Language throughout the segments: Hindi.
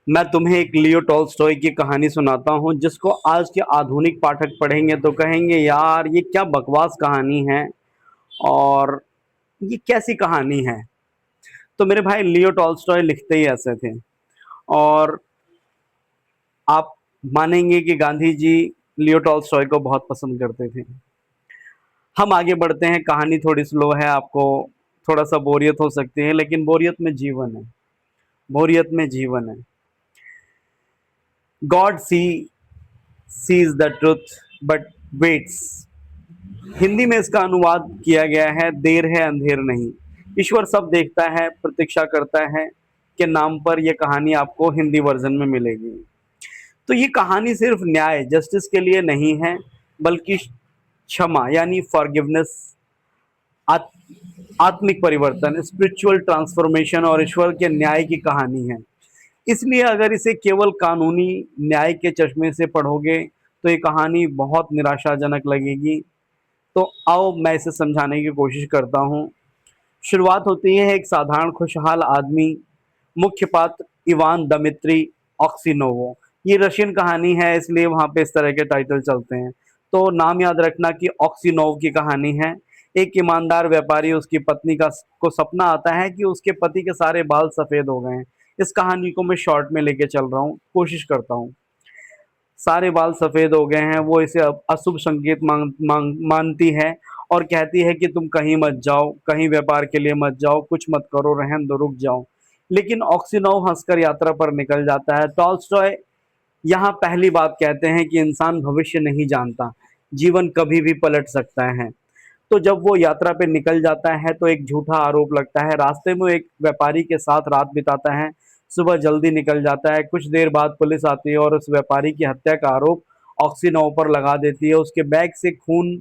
मैं तुम्हें एक लियो टॉल्स्टॉय की कहानी सुनाता हूँ जिसको आज के आधुनिक पाठक पढ़ेंगे तो कहेंगे यार ये क्या बकवास कहानी है और ये कैसी कहानी है। तो मेरे भाई लियो टॉल्स्टॉय लिखते ही ऐसे थे। और आप मानेंगे कि गांधी जी लियो टॉल्स्टॉय को बहुत पसंद करते थे। हम आगे बढ़ते हैं, कहानी थोड़ी स्लो है, आपको थोड़ा सा बोरियत हो सकती है, लेकिन बोरियत में जीवन है। बोरियत में जीवन है। God sees the truth but weights. Hindi में इसका अनुवाद किया गया है, देर है अंधेर नहीं। ईश्वर सब देखता है, प्रतीक्षा करता है के नाम पर यह कहानी आपको हिंदी वर्जन में मिलेगी। तो ये कहानी सिर्फ न्याय जस्टिस के लिए नहीं है, बल्कि क्षमा यानी फॉरगिवनेस, आत्मिक परिवर्तन, स्पिरिचुअल ट्रांसफॉर्मेशन और ईश्वर के न्याय की कहानी है। इसलिए अगर इसे केवल कानूनी न्याय के चश्मे से पढ़ोगे तो ये कहानी बहुत निराशाजनक लगेगी। तो आओ मैं इसे समझाने की कोशिश करता हूँ। शुरुआत होती है एक साधारण खुशहाल आदमी, मुख्य पात्र इवान दमित्री ऑक्सीनोवो। ये रशियन कहानी है इसलिए वहाँ पे इस तरह के टाइटल चलते हैं। तो नाम याद रखना कि ऑक्सीनोव की कहानी है। एक ईमानदार व्यापारी, उसकी पत्नी का को सपना आता है कि उसके पति के सारे बाल सफ़ेद हो गए हैं। इस कहानी को मैं शॉर्ट में लेके चल रहा हूँ, कोशिश करता हूँ। सारे बाल सफ़ेद हो गए हैं, वो इसे अब अशुभ संकेत मानती है और कहती है कि तुम कहीं मत जाओ, कहीं व्यापार के लिए मत जाओ, कुछ मत करो, रहन दो, रुक जाओ। लेकिन ऑक्सीनोव हंसकर यात्रा पर निकल जाता है। टॉल्स्टॉय यहाँ पहली बात कहते हैं कि इंसान भविष्य नहीं जानता, जीवन कभी भी पलट सकता है। तो जब वो यात्रा पे निकल जाता है तो एक झूठा आरोप लगता है। रास्ते में वो एक व्यापारी के साथ रात बिताता है, सुबह जल्दी निकल जाता है। कुछ देर बाद पुलिस आती है और उस व्यापारी की हत्या का आरोप ऑक्सीनोव पर लगा देती है। उसके बैग से खून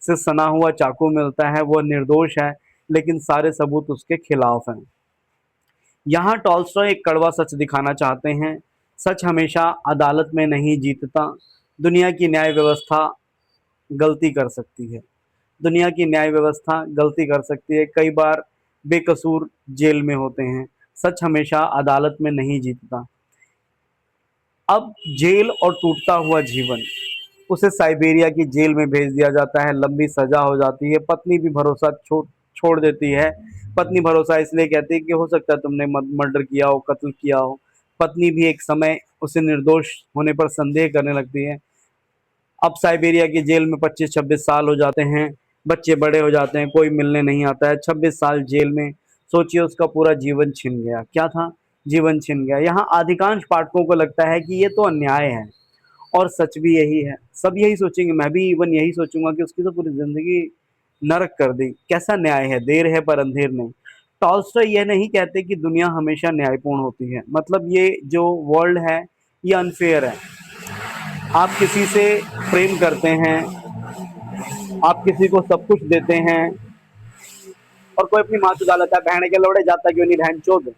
से सना हुआ चाकू मिलता है। वो निर्दोष है, लेकिन सारे सबूत उसके खिलाफ हैं। यहाँ टॉल्स्टॉय एक कड़वा सच दिखाना चाहते हैं। सच हमेशा अदालत में नहीं जीतता। दुनिया की न्याय व्यवस्था गलती कर सकती है। दुनिया की न्याय व्यवस्था गलती कर सकती है। कई बार बेकसूर जेल में होते हैं। सच हमेशा अदालत में नहीं जीतता। अब जेल और टूटता हुआ जीवन। उसे साइबेरिया की जेल में भेज दिया जाता है। लंबी सजा हो जाती है। पत्नी भी भरोसा छोड़ देती है। पत्नी भरोसा इसलिए कहती है कि हो सकता है तुमने मर्डर किया हो, कत्ल किया हो। पत्नी भी एक समय उसे निर्दोष होने पर संदेह करने लगती है। अब साइबेरिया की जेल में 25-26 साल हो जाते हैं। बच्चे बड़े हो जाते हैं, कोई मिलने नहीं आता है। 26 साल जेल में, सोचिए उसका पूरा जीवन छिन गया। क्या था? जीवन छिन गया। यहाँ अधिकांश पाठकों को लगता है कि ये तो अन्याय है, और सच भी यही है। सब यही सोचेंगे, मैं भी इवन यही सोचूंगा कि उसकी तो पूरी जिंदगी नरक कर दी। कैसा न्याय है, देर है पर अंधेर नहीं। टॉल्स्टॉय ये नहीं कहते कि दुनिया हमेशा न्यायपूर्ण होती है, मतलब ये जो वर्ल्ड है ये अनफेयर है। आप किसी से प्रेम करते हैं, आप किसी को सब कुछ देते हैं, और कोई अपनी माँ चुरा लेता है, बहन के लौड़े जाता क्यों नहीं बहन चोद।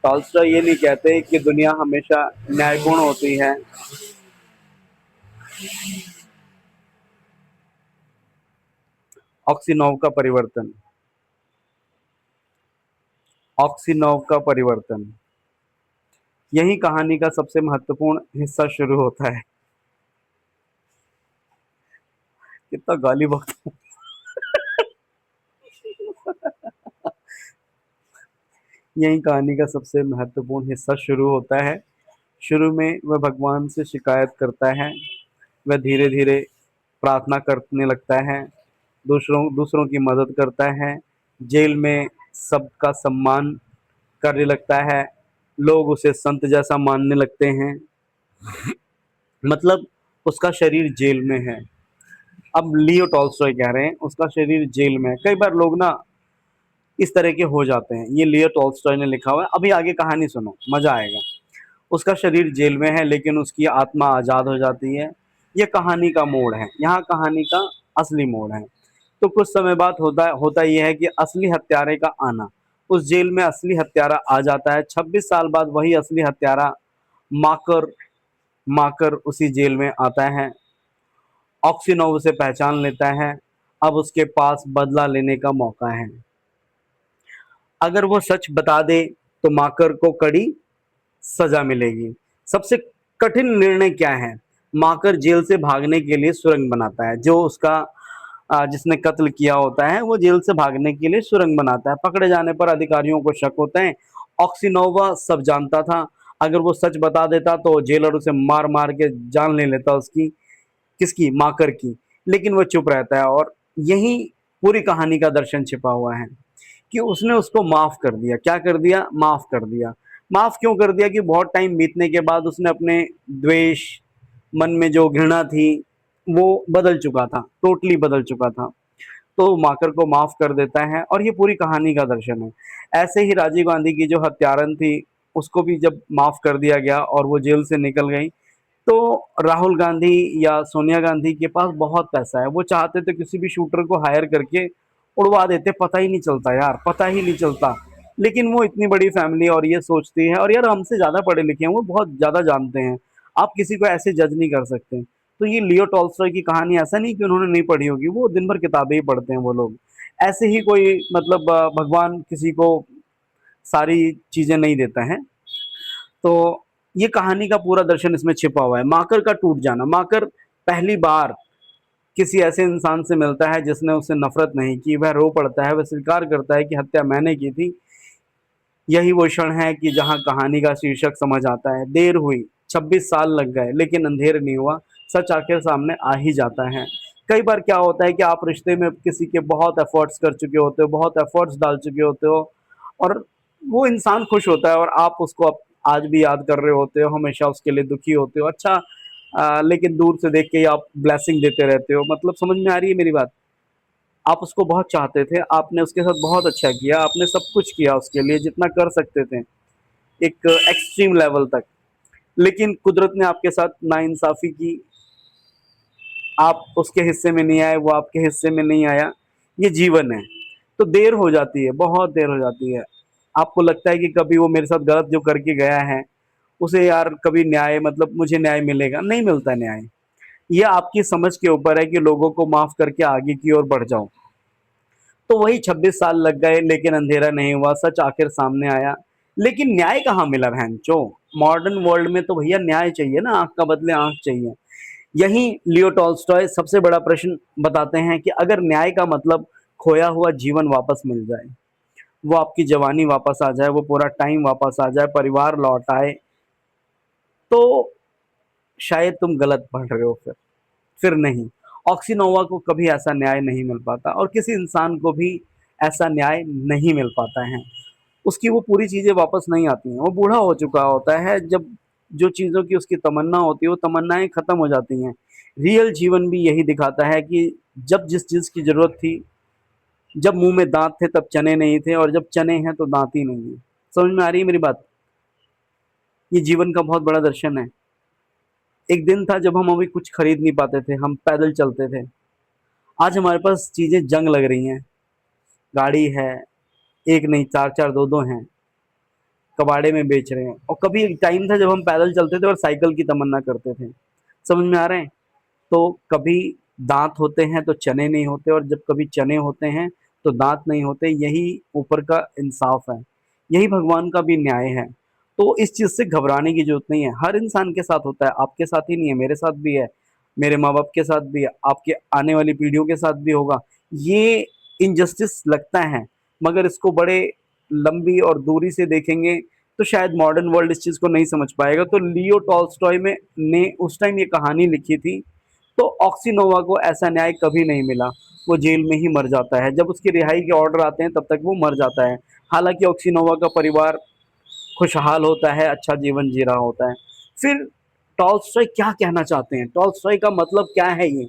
टॉल्स्टॉय ये नहीं कहते कि दुनिया हमेशा न्यायपूर्ण होती है। ऑक्सीनोव का परिवर्तन। ऑक्सीनोव का परिवर्तन, यही कहानी का सबसे महत्वपूर्ण हिस्सा शुरू होता है। कितना गाली बकता हूँ। यही कहानी का सबसे महत्वपूर्ण हिस्सा शुरू होता है। शुरू में वह भगवान से शिकायत करता है। वह धीरे धीरे प्रार्थना करने लगता है, दूसरों दूसरों की मदद करता है। जेल में सबका सम्मान करने लगता है। लोग उसे संत जैसा मानने लगते हैं। मतलब उसका शरीर जेल में है। अब लियो टॉल्स्टॉय कह रहे हैं उसका शरीर जेल में है। कई बार लोग ना इस तरह के हो जाते हैं। ये लियो टॉल्स्टॉय ने लिखा हुआ है। अभी आगे कहानी सुनो, मजा आएगा। उसका शरीर जेल में है लेकिन उसकी आत्मा आज़ाद हो जाती है। ये कहानी का मोड़ है, यहाँ कहानी का असली मोड़ है। तो कुछ समय बाद होता होता यह है कि असली हत्यारे का आना। उस जेल में असली हत्यारा आ जाता है। 26 साल बाद वही असली हत्यारा माकर माकर उसी जेल में आता है। ऑक्सीनोव उसे पहचान लेता है। अब उसके पास बदला लेने का मौका है। अगर वो सच बता दे तो माकर को कड़ी सजा मिलेगी। सबसे कठिन निर्णय क्या है? माकर जेल से भागने के लिए सुरंग बनाता है। जो उसका जिसने कत्ल किया होता है वो जेल से भागने के लिए सुरंग बनाता है। पकड़े जाने पर अधिकारियों को शक होता है। ऑक्सीनोवा सब जानता था। अगर वो सच बता देता तो जेलर उसे मार मार के जान ले लेता उसकी। किसकी? माकर की। लेकिन वो चुप रहता है और यही पूरी कहानी का दर्शन छिपा हुआ है कि उसने उसको माफ कर दिया। क्या कर दिया? माफ कर दिया। माफ क्यों कर दिया? कि बहुत टाइम बीतने के बाद उसने अपने द्वेष, मन में जो घृणा थी, वो बदल चुका था, टोटली बदल चुका था। तो माकर को माफ कर देता है और ये पूरी कहानी का दर्शन है। ऐसे ही राजीव गांधी की जो हत्यारन थी, उसको भी जब माफ कर दिया गया और वो जेल से निकल गई, तो राहुल गांधी या सोनिया गांधी के पास बहुत पैसा है। वो चाहते तो किसी भी शूटर को हायर करके उड़वा देते, पता ही नहीं चलता यार, पता ही नहीं चलता। लेकिन वो इतनी बड़ी फैमिली और ये सोचती है, और यार हमसे ज़्यादा पढ़े लिखे हैं, वो बहुत ज़्यादा जानते हैं। आप किसी को ऐसे जज नहीं कर सकते। तो ये लियो टॉल्स्टॉय की कहानी ऐसा नहीं कि उन्होंने नहीं पढ़ी होगी, वो दिन भर किताबें ही पढ़ते हैं वो लोग। ऐसे ही कोई मतलब भगवान किसी को सारी चीज़ें नहीं देता है। तो ये कहानी का पूरा दर्शन इसमें छिपा हुआ है। माकर का टूट जाना। माकर पहली बार किसी ऐसे इंसान से मिलता है जिसने उससे नफरत नहीं की। वह रो पड़ता है, वह स्वीकार करता है कि हत्या मैंने की थी। यही वो क्षण है कि जहां कहानी का शीर्षक समझ आता है। देर हुई, 26 साल लग गए, लेकिन अंधेर नहीं हुआ। सच आखिर सामने आ ही जाता है। कई बार क्या होता है कि आप रिश्ते में किसी के बहुत एफर्ट्स कर चुके होते हो, बहुत एफर्ट्स डाल चुके होते हो, और वो इंसान खुश होता है और आप उसको आज भी याद कर रहे होते हो, हमेशा उसके लिए दुखी होते हो। अच्छा, लेकिन दूर से देख के ही आप ब्लेसिंग देते रहते हो। मतलब समझ में आ रही है मेरी बात? आप उसको बहुत चाहते थे, आपने उसके साथ बहुत अच्छा किया, आपने सब कुछ किया उसके लिए जितना कर सकते थे, एक एक्सट्रीम लेवल तक। लेकिन कुदरत ने आपके साथ नाइंसाफ़ी की, आप उसके हिस्से में नहीं आए, वो आपके हिस्से में नहीं आया। ये जीवन है। तो देर हो जाती है, बहुत देर हो जाती है। आपको लगता है कि कभी वो मेरे साथ गलत जो करके गया है, उसे यार कभी न्याय, मतलब मुझे न्याय मिलेगा, नहीं मिलता न्याय। ये आपकी समझ के ऊपर है कि लोगों को माफ़ करके आगे की ओर बढ़ जाओ। तो वही 26 साल लग गए, लेकिन अंधेरा नहीं हुआ, सच आखिर सामने आया। लेकिन न्याय कहाँ मिला भैंचो? मॉडर्न वर्ल्ड में तो भैया न्याय चाहिए ना, आँख का बदले आँख चाहिए। यहीं लियो टॉल्स्टॉय सबसे बड़ा प्रश्न बताते हैं कि अगर न्याय का मतलब खोया हुआ जीवन वापस मिल जाए, वो आपकी जवानी वापस आ जाए, वो पूरा टाइम वापस आ जाए, परिवार लौट आए, तो शायद तुम गलत पढ़ रहे हो फिर नहीं। ऑक्सीनोवा को कभी ऐसा न्याय नहीं मिल पाता और किसी इंसान को भी ऐसा न्याय नहीं मिल पाता है। उसकी वो पूरी चीज़ें वापस नहीं आती हैं। वो बूढ़ा हो चुका होता है, जब जो चीज़ों की उसकी तमन्ना होती है, वो तमन्नाएँ खत्म हो जाती हैं। रियल जीवन भी यही दिखाता है कि जब जिस चीज़ की ज़रूरत थी, जब मुँह में दाँत थे तब चने नहीं थे, और जब चने हैं तो दाँत ही नहीं है। समझ में आ रही है मेरी बात? ये जीवन का बहुत बड़ा दर्शन है। एक दिन था जब हम अभी कुछ खरीद नहीं पाते थे, हम पैदल चलते थे। आज हमारे पास चीज़ें जंग लग रही हैं। गाड़ी है, एक नहीं 4-4 2-2 हैं, कबाड़े में बेच रहे हैं। और कभी एक टाइम था जब हम पैदल चलते थे और साइकिल की तमन्ना करते थे। समझ में आ रहे हैं? तो कभी दाँत होते हैं तो चने नहीं होते, और जब कभी चने होते हैं तो दाँत नहीं होते। यही ऊपर का इंसाफ़ है। यही भगवान का भी न्याय है। तो इस चीज़ से घबराने की ज़रूरत नहीं है। हर इंसान के साथ होता है, आपके साथ ही नहीं है, मेरे साथ भी है, मेरे माँ-बाप के साथ भी है, आपके आने वाली पीढ़ियों के साथ भी होगा। ये इनजस्टिस लगता है, मगर इसको बड़े लंबी और दूरी से देखेंगे तो शायद मॉडर्न वर्ल्ड इस चीज़ को नहीं समझ पाएगा। तो लियो टॉल्स्टॉय में ने उस टाइम ये कहानी लिखी थी, तो ऑक्सीनोवा को ऐसा न्याय कभी नहीं मिला। वो जेल में ही मर जाता है। जब उसकी रिहाई के ऑर्डर आते हैं तब तक वो मर जाता है। हालाँकि ऑक्सीनोवा का परिवार खुशहाल होता है, अच्छा जीवन जी रहा होता है। फिर टॉल्स्टॉय क्या कहना चाहते हैं? टॉल्स्टॉय का मतलब क्या है ये?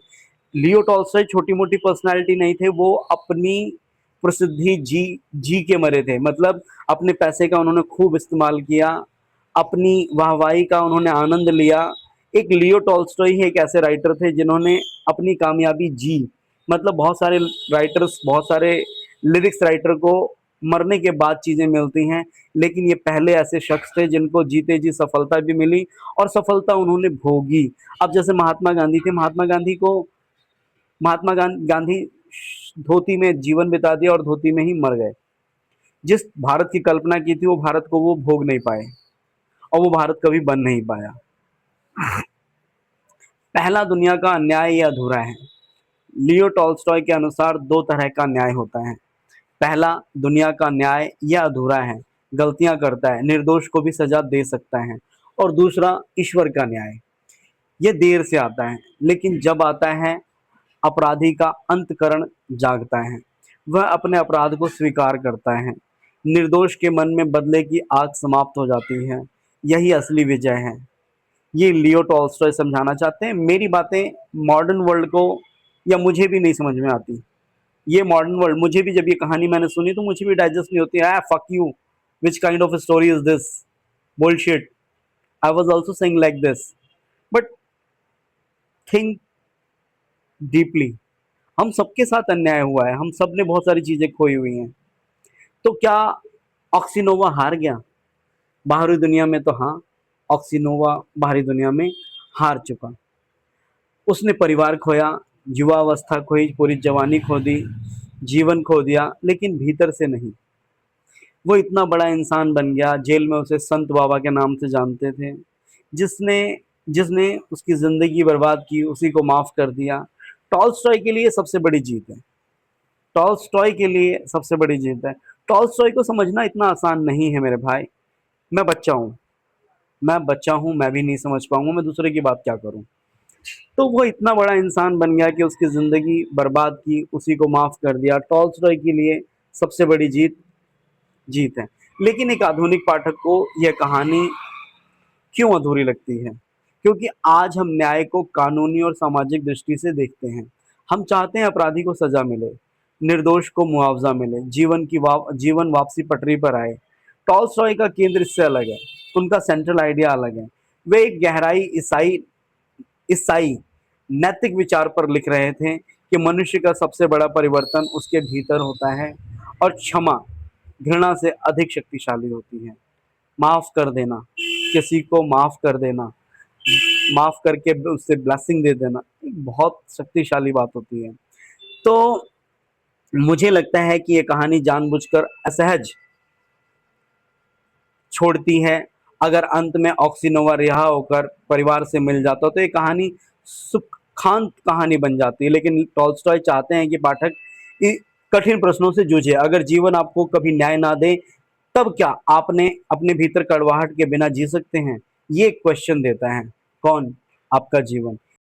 लियो टॉल्स्टॉय छोटी-मोटी पर्सनैलिटी नहीं थे, वो अपनी प्रसिद्धि जी के मरे थे। मतलब अपने पैसे का उन्होंने खूब इस्तेमाल किया, अपनी वाहवाही का उन्होंने आनंद लिया। एक लियो टॉल्स्टॉय ही एक ऐसे राइटर थे जिन्होंने अपनी कामयाबी जी। मतलब बहुत सारे राइटर्स, बहुत सारे लिरिक्स राइटर को मरने के बाद चीज़ें मिलती हैं, लेकिन ये पहले ऐसे शख्स थे जिनको जीते जी सफलता भी मिली, और सफलता उन्होंने भोगी। अब जैसे महात्मा गांधी थे, महात्मा गांधी धोती में जीवन बिता दिया और धोती में ही मर गए। जिस भारत की कल्पना की थी वो भारत को वो भोग नहीं पाए और वो भारत कभी बन नहीं पाया। पहला, दुनिया का अन्याय या अधूरा है। लियो टॉल्स्टॉय के अनुसार दो तरह का न्याय होता है। पहला, दुनिया का न्याय या अधूरा है, गलतियां करता है, निर्दोष को भी सजा दे सकता है। और दूसरा, ईश्वर का न्याय, ये देर से आता है, लेकिन जब आता है अपराधी का अंतकरण जागता है, वह अपने अपराध को स्वीकार करता है, निर्दोष के मन में बदले की आग समाप्त हो जाती है। यही असली विजय है। ये लियो टॉल्स्टॉय समझाना चाहते हैं। मेरी बातें मॉडर्न वर्ल्ड को या मुझे भी नहीं समझ में आती। ये मॉडर्न वर्ल्ड, मुझे भी जब ये कहानी मैंने सुनी तो मुझे भी डाइजेस्ट नहीं होती है। Fuck you, which kind of story is this, bullshit, I was also saying like this, but think deeply. हम सबके साथ अन्याय हुआ है, हम सब ने बहुत सारी चीजें खोई हुई हैं। तो क्या ऑक्सीनोवा हार गया बाहरी दुनिया में? तो हाँ, ऑक्सीनोवा बाहरी दुनिया में हार चुका। उसने परिवार खोया, युवावस्था खोई, पूरी जवानी खो दी, जीवन खो दिया, लेकिन भीतर से नहीं। वो इतना बड़ा इंसान बन गया, जेल में उसे संत बाबा के नाम से जानते थे। जिसने जिसने उसकी जिंदगी बर्बाद की, उसी को माफ कर दिया। टॉल्स्टॉय के लिए सबसे बड़ी जीत है। टॉल्स्टॉय के लिए सबसे बड़ी जीत है। टॉल्स्टॉय को समझना इतना आसान नहीं है मेरे भाई। मैं बच्चा हूँ, मैं भी नहीं समझ पाऊंगा, मैं दूसरे की बात क्या करूँ। तो वो इतना बड़ा इंसान बन गया कि उसकी ज़िंदगी बर्बाद की, उसी को माफ़ कर दिया। टॉल्स्टॉय के लिए सबसे बड़ी जीत जीत है। लेकिन एक आधुनिक पाठक को यह कहानी क्यों अधूरी लगती है? क्योंकि आज हम न्याय को कानूनी और सामाजिक दृष्टि से देखते हैं। हम चाहते हैं अपराधी को सज़ा मिले, निर्दोष को मुआवज़ा मिले, जीवन वापसी पटरी पर आए। टॉल्स्टॉय का केंद्र इससे अलग है, उनका सेंट्रल आइडिया अलग है। वे एक गहराई ईसाई नैतिक विचार पर लिख रहे थे कि मनुष्य का सबसे बड़ा परिवर्तन उसके भीतर होता है और क्षमा घृणा से अधिक शक्तिशाली होती है। माफ कर देना, किसी को माफ कर देना, माफ करके उससे ब्लेसिंग दे देना, एक बहुत शक्तिशाली बात होती है। तो मुझे लगता है कि ये कहानी जानबूझकर असहज छोड़ती है। अगर अंत में ऑक्सीनोवा रिहा होकर परिवार से मिल जाता तो ये कहानी सुखांत कहानी बन जाती है। लेकिन टॉल्स्टॉय चाहते हैं कि पाठक कठिन प्रश्नों से जूझे। अगर जीवन आपको कभी न्याय ना दे, तब क्या आपने अपने भीतर कड़वाहट के बिना जी सकते हैं? ये क्वेश्चन देता है कौन? आपका जीवन।